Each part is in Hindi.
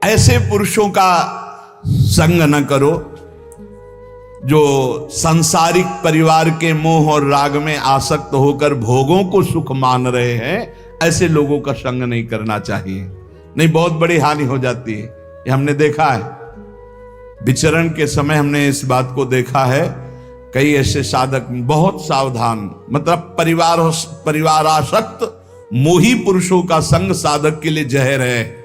ऐसे पुरुषों का संग न करो जो सांसारिक परिवार के मोह और राग में आसक्त होकर भोगों को सुख मान रहे हैं। ऐसे लोगों का संग नहीं करना चाहिए, नहीं बहुत बड़ी हानि हो जाती है। ये हमने देखा है, विचरण के समय हमने इस बात को देखा है। कई ऐसे साधक बहुत सावधान, मतलब परिवार आसक्त मोही पुरुषों का संग साधक के लिए जहर है।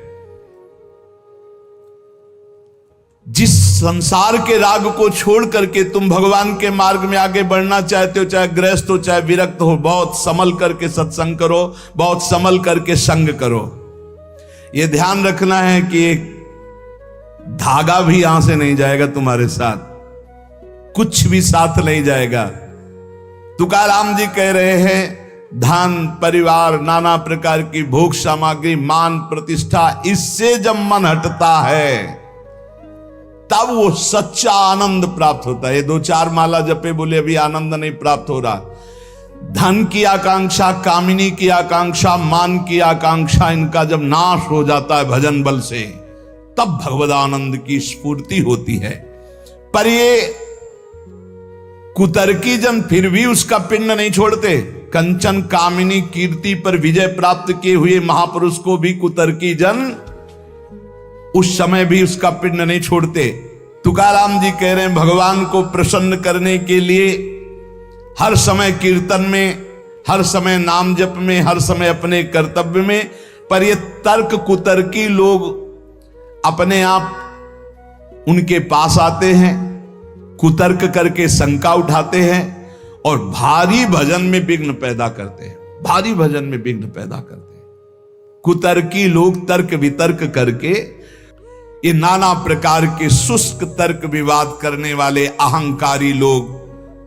जिस संसार के राग को छोड़ करके तुम भगवान के मार्ग में आगे बढ़ना चाहते हो, चाहे गृहस्थ हो चाहे विरक्त हो, बहुत संभल करके सत्संग करो, बहुत संभल करके संग करो। यह ध्यान रखना है कि एक धागा भी यहां से नहीं जाएगा तुम्हारे साथ, कुछ भी साथ नहीं जाएगा। तुकाराम जी कह रहे हैं धन परिवार नाना प्रकार की भोग सामग्री मान प्रतिष्ठा, इससे जब मन हटता है तब वो सच्चा आनंद प्राप्त होता है। ये 2-4 माला जपे बोले अभी आनंद नहीं प्राप्त हो रहा। धन की आकांक्षा, कामिनी की आकांक्षा, मान की आकांक्षा, इनका जब नाश हो जाता है भजन बल से, तब भगवदानंद की स्फूर्ति होती है। पर ये कुतर्की जन फिर भी उसका पिंड नहीं छोड़ते। कंचन कामिनी कीर्ति पर विजय प्राप्त किए हुए महापुरुष को भी कुतर्की जन उस समय भी उसका पिंड नहीं छोड़ते। तुकाराम जी कह रहे हैं भगवान को प्रसन्न करने के लिए हर समय कीर्तन में, हर समय नाम जप में, हर समय अपने कर्तव्य में। पर ये तर्क कुतर्की लोग अपने आप उनके पास आते हैं, कुतर्क करके शंका उठाते हैं और भारी भजन में विघ्न पैदा करते हैं, भारी भजन में विघ्न पैदा करते हैं। कुतर्की लोग तर्क वितर्क करके ये नाना प्रकार के शुष्क तर्क विवाद करने वाले अहंकारी लोग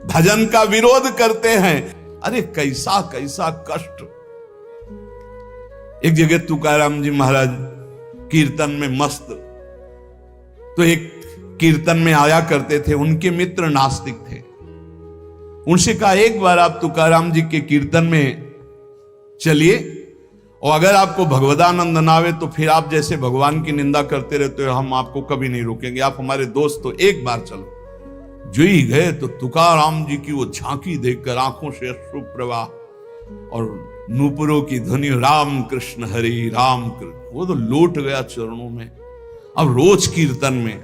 भजन का विरोध करते हैं। अरे कैसा कैसा कष्ट। एक जगह तुकाराम जी महाराज कीर्तन में मस्त, तो एक कीर्तन में आया करते थे, उनके मित्र नास्तिक थे। उनसे कहा एक बार आप तुकाराम जी के कीर्तन में चलिए और अगर आपको भगवदानंद ना आवे तो फिर आप जैसे भगवान की निंदा करते रहते हो, हम आपको कभी नहीं रोकेंगे, आप हमारे दोस्त तो एक बार चलो। जो ही गए तो तुकाराम जी की वो झांकी देखकर आंखों से अश्रु प्रवाह और नूपुरों की ध्वनि राम कृष्ण हरि राम कृष्ण, वो तो लौट गया चरणों में। अब रोज कीर्तन में,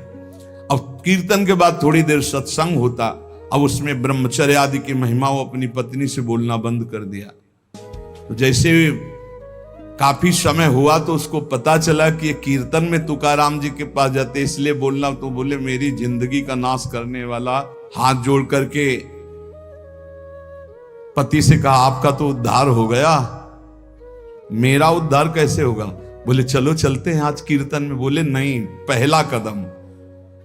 अब कीर्तन के बाद थोड़ी देर सत्संग होता, अब उसमें ब्रह्मचर्य आदि की महिमा वो अपनी पत्नी से बोलना बंद कर दिया। तो जैसे काफी समय हुआ तो उसको पता चला कि ये कीर्तन में तुकाराम जी के पास जाते इसलिए बोलना, तो बोले मेरी जिंदगी का नाश करने वाला, हाथ जोड़ करके पति से कहा आपका तो उद्धार हो गया, मेरा उद्धार कैसे होगा? बोले चलो चलते हैं आज कीर्तन में। बोले नहीं, पहला कदम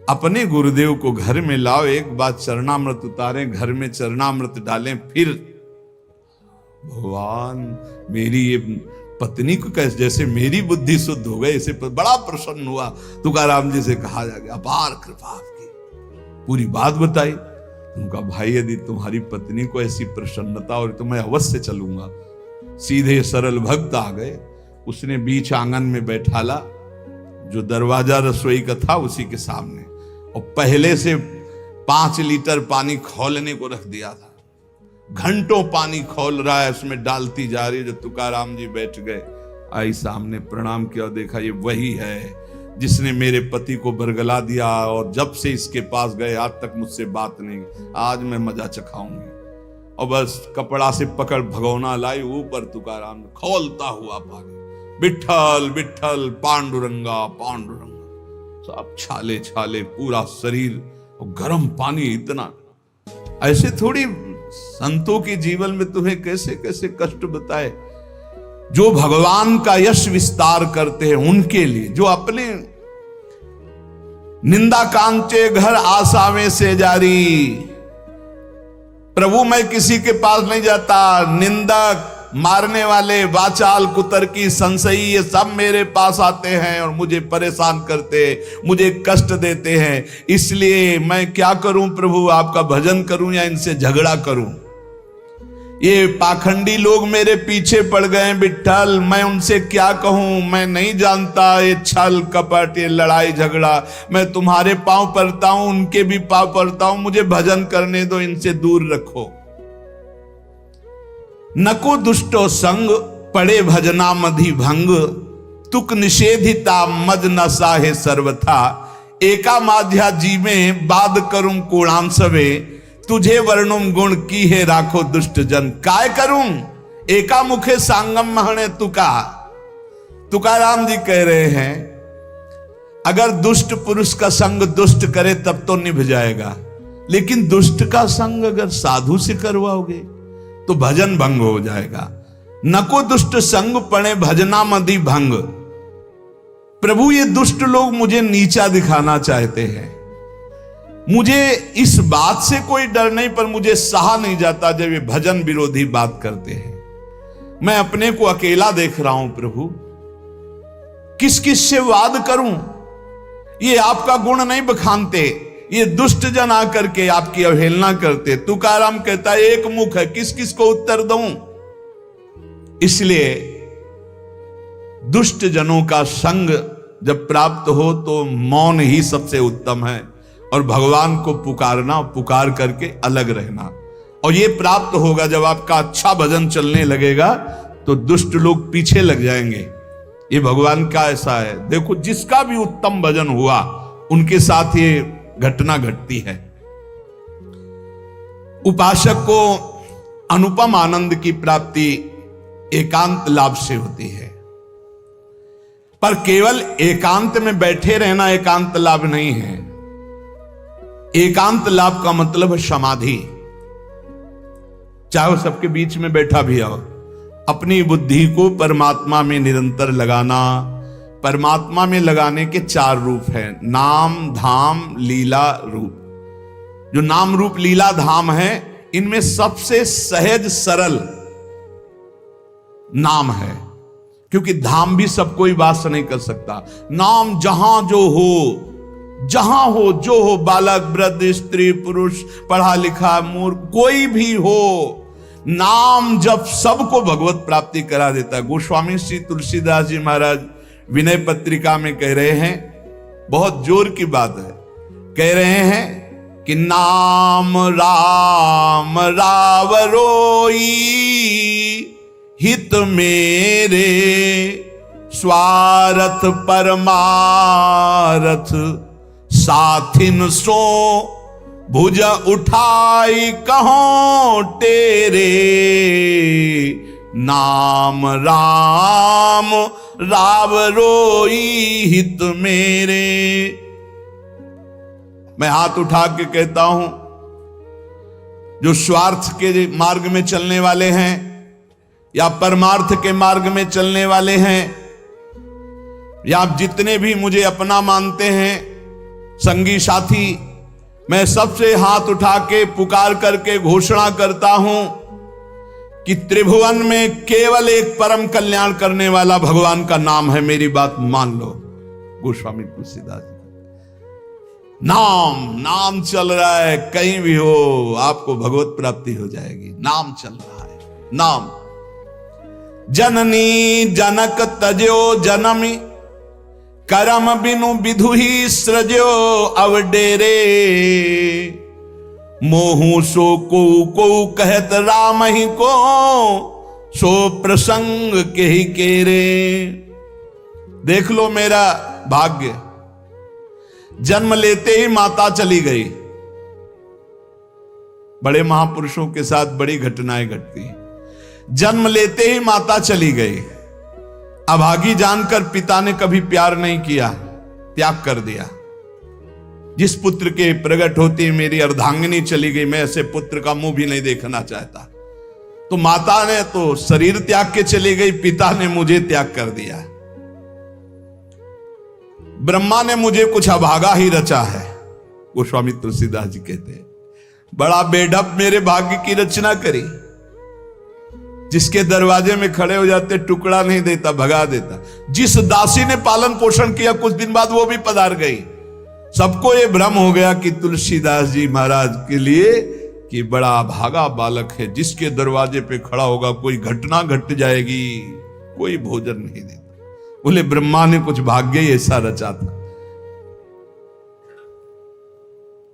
अपने गुरुदेव को घर में लाओ, एक बार चरणामृत उतारें, घर में चरणामृत डालें, फिर भगवान मेरी ये पत्नी को कैसे, जैसे मेरी बुद्धि शुद्ध हो गई, इसे बड़ा प्रसन्न हुआ। तुकाराम जी से कहा जा गया अपार कृपा आपकी, पूरी बात बताई। उनका भाई यदि तुम्हारी पत्नी को ऐसी प्रसन्नता और तो मैं अवश्य चलूंगा। सीधे सरल भक्त आ गए, उसने बीच आंगन में बैठाला, जो दरवाजा रसोई का था उसी के सामने, और पहले से 5 लीटर पानी खौलने को रख दिया था। घंटों पानी खौल रहा है, उसमें डालती जा रही है। जब तुकाराम जी बैठ गए, आई सामने, प्रणाम किया, देखा ये वही है जिसने मेरे पति को बरगला दिया और जब से इसके पास गए आज तक मुझसे बात नहीं, आज मैं मजा चखाऊंगी। और बस कपड़ा से पकड़ भगोना लाई, ऊपर तुकाराम खौलता हुआ पानी, विठ्ठल विठ्ठल पांडुरंगा पांडुरंगा, सब छाले छाले पूरा शरीर, और गर्म पानी इतना। ऐसे थोड़ी संतों के जीवन में तुम्हें कैसे कैसे कष्ट बताए। जो भगवान का यश विस्तार करते हैं उनके लिए, जो अपने निंदा कांचे घर आसावे से जारी, प्रभु मैं किसी के पास नहीं जाता, निंदक मारने वाले वाचाल कुतर्की संशयी ये सब मेरे पास आते हैं और मुझे परेशान करते, मुझे कष्ट देते हैं, इसलिए मैं क्या करूं प्रभु, आपका भजन करूं या इनसे झगड़ा करूं? ये पाखंडी लोग मेरे पीछे पड़ गए विट्ठल, मैं उनसे क्या कहूं, मैं नहीं जानता ये छल कपट, ये लड़ाई झगड़ा। मैं तुम्हारे पांव पड़ता हूं, उनके भी पांव पड़ता हूं, मुझे भजन करने दो, इनसे दूर रखो। नको दुष्टो संग पड़े भजना मधि भंग, तुक निषेधिता मद न साहे सर्वथा। एका माध्या जी में बाद करूं कोणांसवे, तुझे वर्णुम गुण की है राखो दुष्ट जन। काय करूं एका मुखे सांगम महणे तुका। तुकाराम जी कह रहे हैं अगर दुष्ट पुरुष का संग दुष्ट करे तब तो निभ जाएगा, लेकिन दुष्ट का संग अगर साधु से करवाओगे तो भजन भंग हो जाएगा। नको दुष्ट संग पड़े भजना मदि भंग। प्रभु ये दुष्ट लोग मुझे नीचा दिखाना चाहते हैं। मुझे इस बात से कोई डर नहीं, पर मुझे सहा नहीं जाता जब ये भजन विरोधी बात करते हैं। मैं अपने को अकेला देख रहा हूं प्रभु, किस किस से वाद करूं। ये आपका गुण नहीं बखानते, ये दुष्ट जन आकर के आपकी अवहेलना करते। तुकाराम कहता है एक मुख है, किस किस को उत्तर दूं। इसलिए दुष्ट जनों का संग जब प्राप्त हो तो मौन ही सबसे उत्तम है, और भगवान को पुकारना, पुकार करके अलग रहना। और ये प्राप्त होगा जब आपका अच्छा भजन चलने लगेगा तो दुष्ट लोग पीछे लग जाएंगे। ये भगवान का ऐसा है। देखो जिसका भी उत्तम भजन हुआ उनके साथ ये घटना घटती है। उपासक को अनुपम आनंद की प्राप्ति एकांत लाभ से होती है, पर केवल एकांत में बैठे रहना एकांत लाभ नहीं है। एकांत लाभ का मतलब है समाधि। चाहे सबके बीच में बैठा भी हो, अपनी बुद्धि को परमात्मा में निरंतर लगाना। परमात्मा में लगाने के 4 रूप हैं, नाम धाम लीला रूप। जो नाम रूप लीला धाम है, इनमें सबसे सहज सरल नाम है, क्योंकि धाम भी सब कोई वास नहीं कर सकता। नाम जहां जो हो, जहां हो जो हो, बालक वृद्ध स्त्री पुरुष पढ़ा लिखा मूर्ख कोई भी हो, नाम जब सबको भगवत प्राप्ति करा देता है। गोस्वामी श्री तुलसीदास जी महाराज विनय पत्रिका में कह रहे हैं, बहुत जोर की बात है, कह रहे हैं कि नाम राम रावरोई हित मेरे, स्वार्थ परमारथ साथिन सो भुज उठाई कहो तेरे। नाम राम राव रोई हित मेरे। मैं हाथ उठा के कहता हूं, जो स्वार्थ के मार्ग में चलने वाले हैं या परमार्थ के मार्ग में चलने वाले हैं, या आप जितने भी मुझे अपना मानते हैं संगी साथी, मैं सबसे हाथ उठा के पुकार करके घोषणा करता हूं कि त्रिभुवन में केवल एक परम कल्याण करने वाला भगवान का नाम है। मेरी बात मान लो। गोस्वामी तुलसीदास जी, नाम चल रहा है, कहीं भी हो आपको भगवत प्राप्ति हो जाएगी। नाम चल रहा है, नाम। जननी जनक तजो जनमी, करम बिनु विधु ही सृजो अवडेरे। मोहू सो को कहत राम ही को, सो प्रसंग के ही केरे। देख लो मेरा भाग्य, जन्म लेते ही माता चली गई। बड़े महापुरुषों के साथ बड़ी घटनाएं घटती हैं। जन्म लेते ही माता चली गई। अभागी जानकर पिता ने कभी प्यार नहीं किया, त्याग कर दिया। जिस पुत्र के प्रकट होते मेरी अर्धांगिनी चली गई, मैं ऐसे पुत्र का मुंह भी नहीं देखना चाहता। तो माता ने तो शरीर त्याग के चली गई, पिता ने मुझे त्याग कर दिया। ब्रह्मा ने मुझे कुछ अभागा ही रचा है, गोस्वामी तुलसीदास जी कहते हैं। बड़ा बेढप मेरे भाग्य की रचना करी। जिसके दरवाजे में खड़े हो जाते टुकड़ा नहीं देता, भगा देता। जिस दासी ने पालन पोषण किया, कुछ दिन बाद वो भी पधार गई। सबको ये भ्रम हो गया कि तुलसीदास जी महाराज के लिए कि बड़ा भागा बालक है, जिसके दरवाजे पे खड़ा होगा कोई घटना घट जाएगी, कोई भोजन नहीं देता। बोले ब्रह्मा ने कुछ भाग्य ही ऐसा रचा था।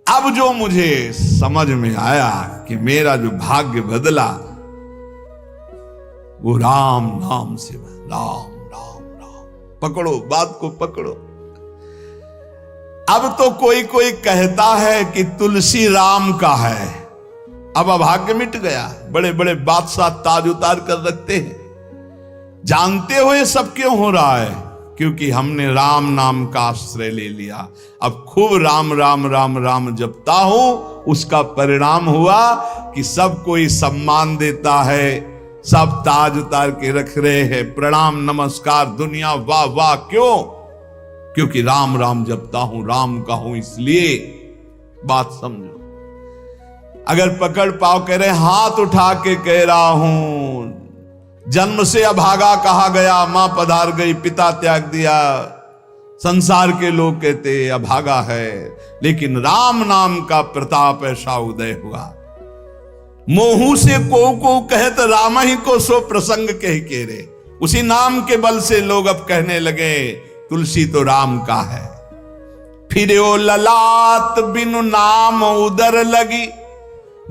अब जो मुझे समझ में आया कि मेरा जो भाग्य बदला वो राम नाम से, राम राम राम, पकड़ो बात को पकड़ो। अब तो कोई कोई कहता है कि तुलसी राम का है, अब अभाग्य मिट गया। बड़े बड़े बादशाह ताज उतार कर रखते हैं, जानते हुए सब क्यों हो रहा है? क्योंकि हमने राम नाम का आश्रय ले लिया। अब खूब राम राम राम राम जपता हूं, उसका परिणाम हुआ कि सब कोई सम्मान देता है, सब ताज उतार के रख रहे हैं, प्रणाम नमस्कार, दुनिया वाह वाह। क्यों? क्योंकि राम राम जपता हूं, राम का हूं, इसलिए। बात समझो। अगर पकड़ पाओ, कह रहे हाथ उठा के कह रहा हूं, जन्म से अभागा कहा गया, मां पधार गई, पिता त्याग दिया, संसार के लोग कहते अभागा है, लेकिन राम नाम का प्रताप ऐसा उदय हुआ। मोहू से को कहत राम ही को सो प्रसंग कह रे, उसी नाम के बल से लोग अब कहने लगे तुलसी तो राम का है। फिर ओ ललाट बिनु नाम उदर लगी,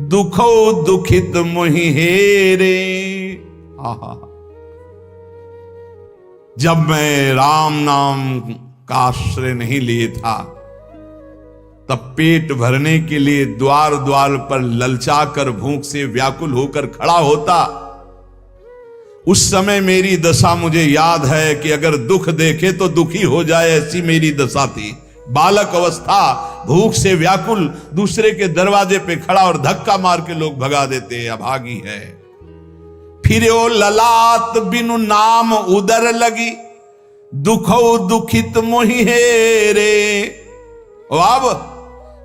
दुखो दुखित मोहि हेरे। आहा, जब मैं राम नाम का आश्रय नहीं लिए था, तब पेट भरने के लिए द्वार द्वार पर ललचा कर भूख से व्याकुल होकर खड़ा होता। उस समय मेरी दशा मुझे याद है कि अगर दुख देखे तो दुखी हो जाए, ऐसी मेरी दशा थी। बालक अवस्था, भूख से व्याकुल, दूसरे के दरवाजे पे खड़ा और धक्का मार के लोग भगा देते, अभागी है। फिर ओ ललाट बिनु नाम उदर लगी, दुखो दुखित मोहि हेरे। अब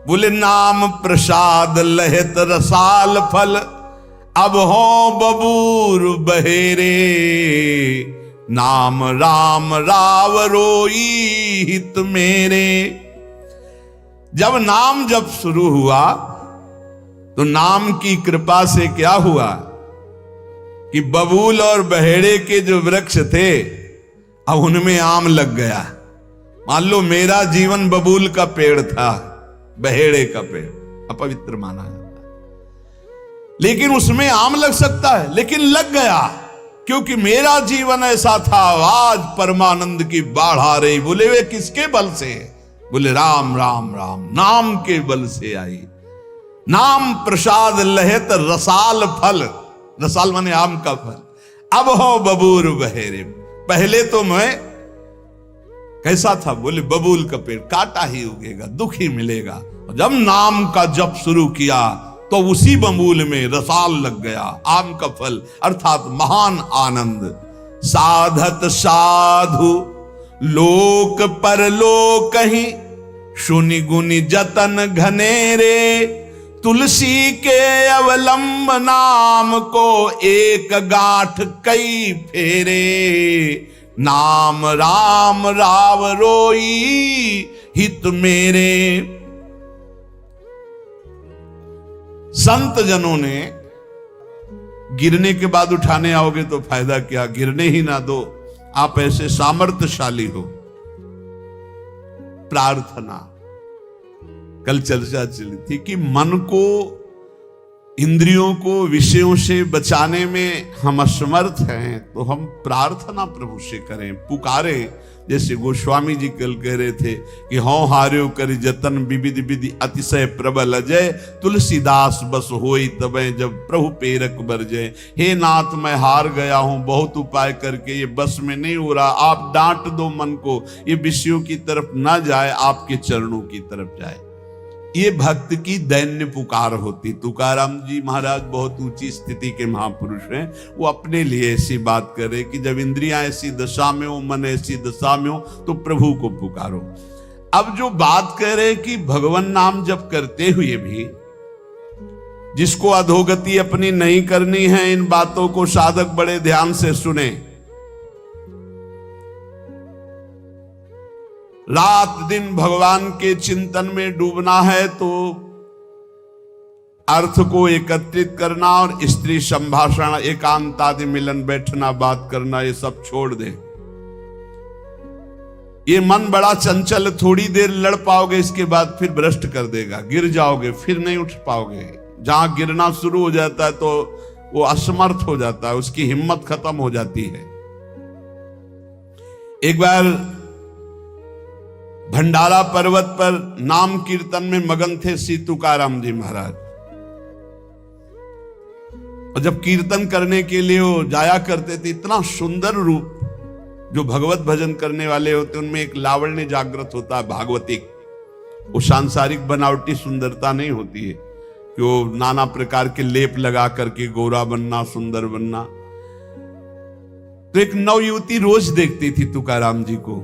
बोले नाम प्रसाद लहत रसाल फल, अब हो बबूर बहेरे। नाम राम राव रोई हित मेरे। जब नाम जब शुरू हुआ तो नाम की कृपा से क्या हुआ कि बबूल और बहेड़े के जो वृक्ष थे, अब उनमें आम लग गया। मान लो मेरा जीवन बबूल का पेड़ था, बहेड़े का पेड़ अपवित्र माना जाता है, लेकिन उसमें आम लग सकता है, लेकिन लग गया क्योंकि मेरा जीवन ऐसा था। आज परमानंद की बाढ़ आ रही। बोले वे किसके बल से? बोले राम राम राम, नाम के बल से आई। नाम प्रसाद लहत रसाल फल, रसाल माने आम का फल, अब हो बबूर बहेरे। पहले तो मैं कैसा था? बोले बबूल का पेड़, काटा ही उगेगा, दुख ही मिलेगा। जब नाम का जप शुरू किया तो उसी बबूल में रसाल लग गया, आम का फल, अर्थात महान आनंद। साधत साधु लोक परलोक ही, सुनि गुनि जतन घनेरे। तुलसी के अवलंब नाम को, एक गांठ कई फेरे। नाम राम राव रोई हित मेरे। संत जनों ने, गिरने के बाद उठाने आओगे तो फायदा क्या, गिरने ही ना दो। आप ऐसे सामर्थ्यशाली हो। प्रार्थना, कल चर्चा चली थी कि मन को, इंद्रियों को विषयों से बचाने में हम असमर्थ हैं, तो हम प्रार्थना प्रभु से करें, पुकारें। जैसे गोस्वामी जी कल कह रहे थे कि हों हार्यो करि जतन, विविध विधि अतिशय प्रबल अजय। तुलसीदास बस होई तबे, जब प्रभु पेरक बरजय। हे नाथ मैं हार गया हूं, बहुत उपाय करके ये बस में नहीं हो रहा। आप डांट दो मन को, ये विषयों की तरफ ना जाए, आपके चरणों की तरफ जाए। ये भक्त की दैन्य पुकार होती। तुकाराम जी महाराज बहुत ऊंची स्थिति के महापुरुष हैं। वो अपने लिए ऐसी बात करे कि जब इंद्रियां ऐसी दशा में हो, मन ऐसी दशा में हो, तो प्रभु को पुकारो। अब जो बात कह रहे कि भगवान नाम जप करते हुए भी जिसको अधोगति अपनी नहीं करनी है, इन बातों को साधक बड़े ध्यान से सुने। रात दिन भगवान के चिंतन में डूबना है तो अर्थ को एकत्रित करना और स्त्री संभाषण, एकांत आदि मिलन, बैठना, बात करना, ये सब छोड़ दे। ये मन बड़ा चंचल, थोड़ी देर लड़ पाओगे, इसके बाद फिर भ्रष्ट कर देगा, गिर जाओगे, फिर नहीं उठ पाओगे। जहां गिरना शुरू हो जाता है तो वो असमर्थ हो जाता है, उसकी हिम्मत खत्म हो जाती है। एक बार भंडारा पर्वत पर नाम कीर्तन में मगन थे श्री तुकाराम जी महाराज, और जब कीर्तन करने के लिए वो जाया करते थे, इतना सुंदर रूप, जो भगवत भजन करने वाले होते उनमें एक लावण्य जागृत होता है, भागवतिक। वो सांसारिक बनावटी सुंदरता नहीं होती है कि वो नाना प्रकार के लेप लगा करके गोरा बनना, सुंदर बनना। तो एक नवयुवती रोज देखती थी तुकाराम जी को,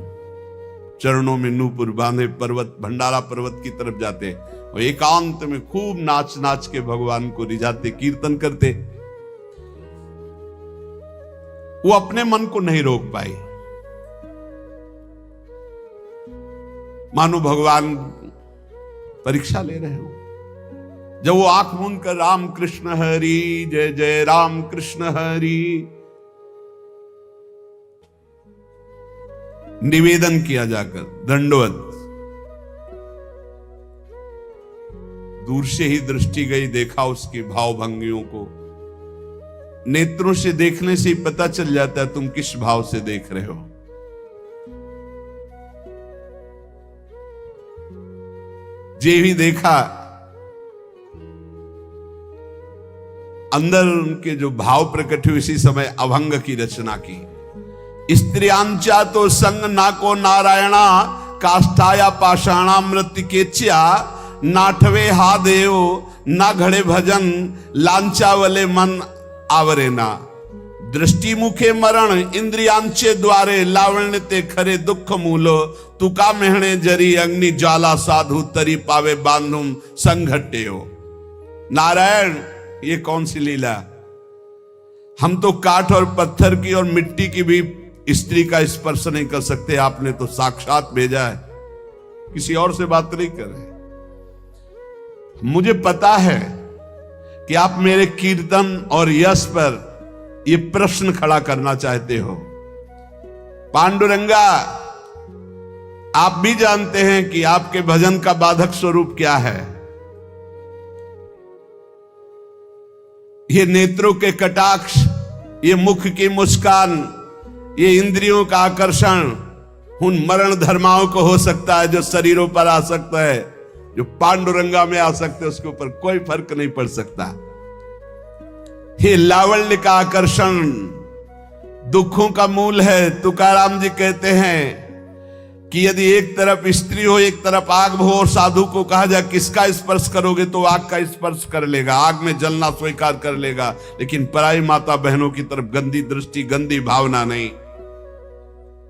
चरणों में नूपुर बांधे पर्वत, भंडारा पर्वत की तरफ जाते और एकांत में खूब नाच नाच के भगवान को रिझाते, कीर्तन करते। वो अपने मन को नहीं रोक पाई, मानो भगवान परीक्षा ले रहे हो। जब वो आंख मूंद कर राम कृष्ण हरि जय जय राम कृष्ण हरि निवेदन किया जाकर, दंडवत, दूर से ही दृष्टि गई, देखा उसकी भाव भंगियों को। नेत्रों से देखने से ही पता चल जाता है तुम किस भाव से देख रहे हो। जे भी देखा, अंदर उनके जो भाव प्रकट हुए, इसी समय अभंग की रचना की। स्त्रियांचा तो संग ना को नारायणा, काष्ठाया पाषाणा मृत्यु केच्या, नाठवे हा देव ना घड़े भजन, लांचावले मन आवरेना। दृष्टि मुखे मरण इंद्रियांचे द्वारे, लावण्य ते खरे दुख मूलो, तुका मेहणे जरी अग्नि ज्वाला, साधु तरी पावे बांधुम संघटे हो। नारायण, ये कौन सी लीला? हम तो काठ और पत्थर की और मिट्टी की भी स्त्री का स्पर्श नहीं कर सकते, आपने तो साक्षात भेजा है, किसी और से बात नहीं कर रहे। मुझे पता है कि आप मेरे कीर्तन और यश पर ये प्रश्न खड़ा करना चाहते हो। पांडुरंगा, आप भी जानते हैं कि आपके भजन का बाधक स्वरूप क्या है। ये नेत्रों के कटाक्ष, ये मुख की मुस्कान, ये इंद्रियों का आकर्षण उन मरण धर्माओं को हो सकता है जो शरीरों पर आ सकता है, जो पांडुरंगा में आ सकते हैं उसके ऊपर कोई फर्क नहीं पड़ सकता। ये लावण्य का आकर्षण दुखों का मूल है। तुकाराम जी कहते हैं कि यदि एक तरफ स्त्री हो, एक तरफ आग हो, और साधु को कहा जाए किसका स्पर्श करोगे, तो आग का स्पर्श कर लेगा, आग में जलना स्वीकार कर लेगा, लेकिन पराई माता बहनों की तरफ गंदी दृष्टि, गंदी भावना नहीं।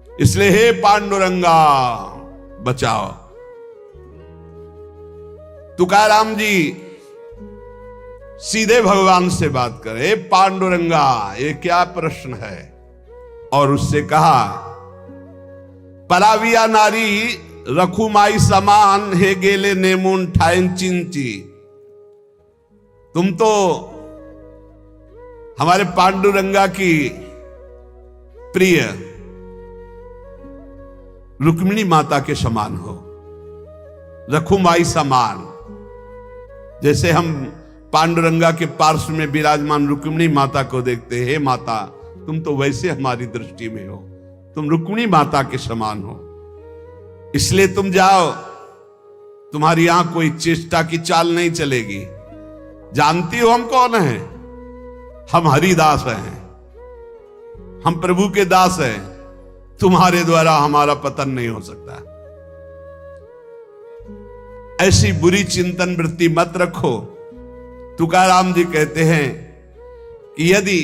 इसलिए हे पांडुरंगा बचाओ। तुकाराम जी सीधे भगवान से बात करे, पांडुरंगा ये क्या प्रश्न है? और उससे कहा, पराविया नारी रखुमाई समान, हे गेले नेमुन ठाइन चिंची। तुम तो हमारे पांडुरंगा की प्रिय रुक्मिणी माता के समान हो, रखुमाई समान। जैसे हम पांडुरंगा के पार्श्व में विराजमान रुक्मिणी माता को देखते, हे माता तुम तो वैसे हमारी दृष्टि में हो, तुम रुक्मिणी माता के समान हो। इसलिए तुम जाओ, तुम्हारी यहां कोई चेष्टा की चाल नहीं चलेगी। जानती हो हम कौन हैं? हम हरिदास हैं, हम प्रभु के दास हैं। तुम्हारे द्वारा हमारा पतन नहीं हो सकता। ऐसी बुरी चिंतन वृत्ति मत रखो। तुकाराम जी कहते हैं कि यदि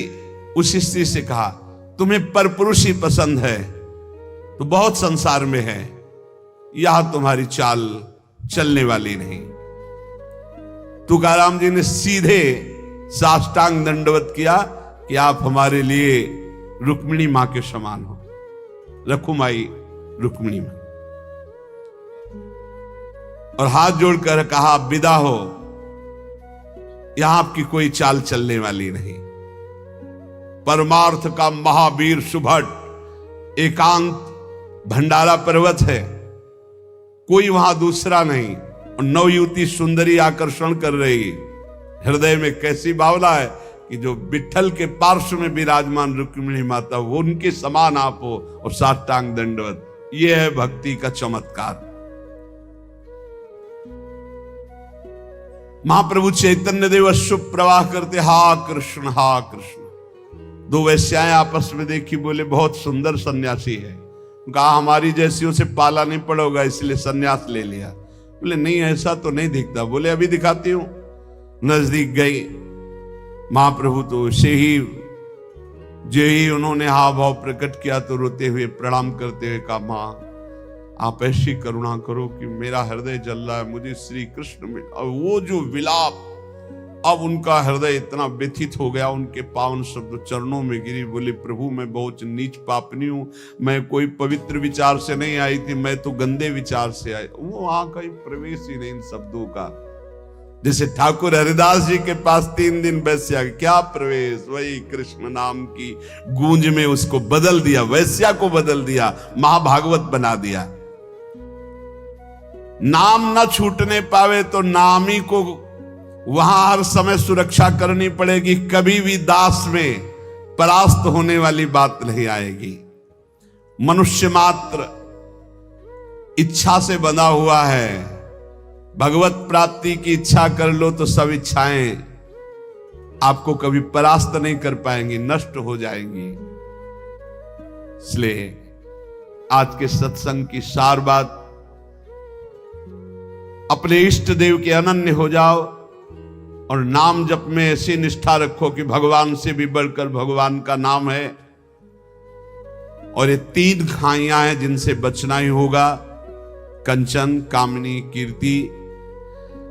उस स्त्री से कहा तुम्हें परपुरुष ही पसंद है तो बहुत संसार में है, यह तुम्हारी चाल चलने वाली नहीं। तुकाराम जी ने सीधे साष्टांग दंडवत किया कि आप हमारे लिए रुक्मिणी मां के समान हो, रखुमाई रुक्मिणी मां। और हाथ जोड़कर कहा विदा हो। यहां आपकी कोई चाल चलने वाली नहीं। परमार्थ का महावीर सुभट एकांत भंडारा पर्वत है, कोई वहां दूसरा नहीं। और नवयुवती सुंदरी आकर्षण कर रही, हृदय में कैसी भावना है कि जो विठ्ठल के पार्श्व में विराजमान रुक्मिणी माता, वो उनके समान आप हो और साष्टांग दंडवत। यह है भक्ति का चमत्कार। महाप्रभु चैतन्य देव अश्रु प्रवाह करते, हा कृष्ण हा कृष्ण। दो वैश्याएं आपस में देखी, बोले बहुत सुंदर सन्यासी है। कहा हमारी जैसियों से पाला नहीं पड़ोगा, इसलिए सन्यास ले लिया। बोले नहीं ऐसा तो नहीं दिखता। बोले अभी दिखाती हूं। नजदीक गई महाप्रभु तो से ही जो ही उन्होंने हाव भाव प्रकट किया तो रोते हुए प्रणाम करते हुए कहा, मां आप ऐसी करुणा करो कि मेरा हृदय जल रहा है, मुझे श्री कृष्ण मिल। और वो जो विलाप, अब उनका हृदय इतना व्यथित हो गया, उनके पावन शब्द चरणों में गिरी। बोले प्रभु मैं बहुत नीच पापनी हूं, मैं कोई पवित्र विचार से नहीं आई थी, मैं तो गंदे विचार से आई। वो वहां का प्रवेश ही नहीं इन शब्दों का। जैसे ठाकुर हरिदास जी के पास 3 दिन वैश्या, क्या प्रवेश, वही कृष्ण नाम की गूंज में उसको बदल दिया, वैश्या को बदल दिया, महाभागवत बना दिया। नाम न छूटने पावे तो नामी को वहां हर समय सुरक्षा करनी पड़ेगी, कभी भी दास में परास्त होने वाली बात नहीं आएगी। मनुष्य मात्र इच्छा से बंधा हुआ है, भगवत प्राप्ति की इच्छा कर लो तो सब इच्छाएं आपको कभी परास्त नहीं कर पाएंगी, नष्ट हो जाएंगी। इसलिए आज के सत्संग की सार बात, अपने इष्ट देव के अनन्य हो जाओ और नाम जप में ऐसी निष्ठा रखो कि भगवान से भी बढ़कर भगवान का नाम है। और ये 3 खाइयां हैं जिनसे बचना ही होगा, कंचन, कामनी, कीर्ति।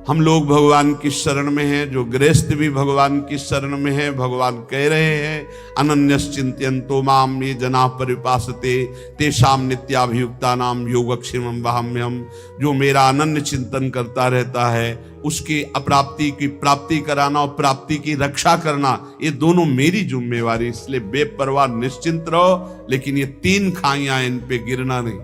हम लोग भगवान की शरण में हैं, जो गृहस्थ भी भगवान की शरण में है। भगवान कह रहे हैं अनन्यश्चिंत्यन्तो माम ये जना परिपासते तेषाम नित्याभियुक्ता नाम योगक्षेमं वहाम्यहम्। जो मेरा अनन्य चिंतन करता रहता है, उसकी अप्राप्ति की प्राप्ति कराना और प्राप्ति की रक्षा करना, ये दोनों मेरी जिम्मेवारी। इसलिए बेपरवाह निश्चिंत रहो, लेकिन ये 3 खाइयां इन पे गिरना नहीं।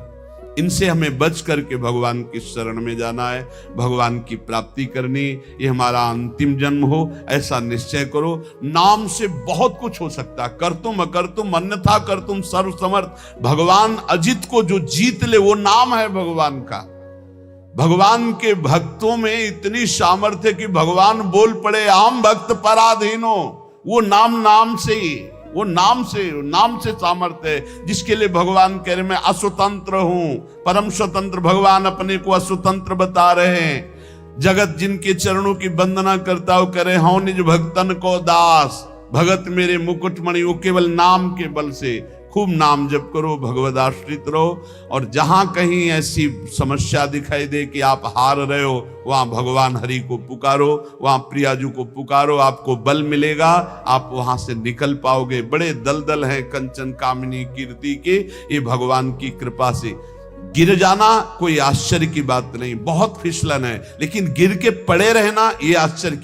इनसे हमें बच करके भगवान की शरण में जाना है, भगवान की प्राप्ति करनी। ये हमारा अंतिम जन्म हो, ऐसा निश्चय करो। नाम से बहुत कुछ हो सकता है, कर तुम अकर तुम अन्यथा कर तुम सर्व समर्थ। भगवान अजित को जो जीत ले वो नाम है भगवान का। भगवान के भक्तों में इतनी सामर्थ्य कि भगवान बोल पड़े आम भक्त पराधीनो, वो नाम से ही, वो नाम से सामर्थ्य है। जिसके लिए भगवान कह रहे मैं अस्वतंत्र हूं, परम स्वतंत्र। भगवान अपने को अस्वतंत्र बता रहे हैं। जगत जिनके चरणों की वंदना करता हो करे हूं निज भक्तन को दास। भगत मेरे मुकुटमणि, वो केवल नाम के बल से खूब नाम जप करो, भगवद आश्रित रहो। और जहां कहीं ऐसी समस्या दिखाई दे कि आप हार रहे हो, वहां भगवान हरि को पुकारो, वहां प्रियाजू को पुकारो, आपको बल मिलेगा, आप वहां से निकल पाओगे। बड़े दलदल हैं कंचन, कामिनी, कीर्ति के, ये भगवान की कृपा से। गिर जाना कोई आश्चर्य की बात नहीं, बहुत फिसलन है, लेकिन गिर के पड़े रहना ये आश्चर्य की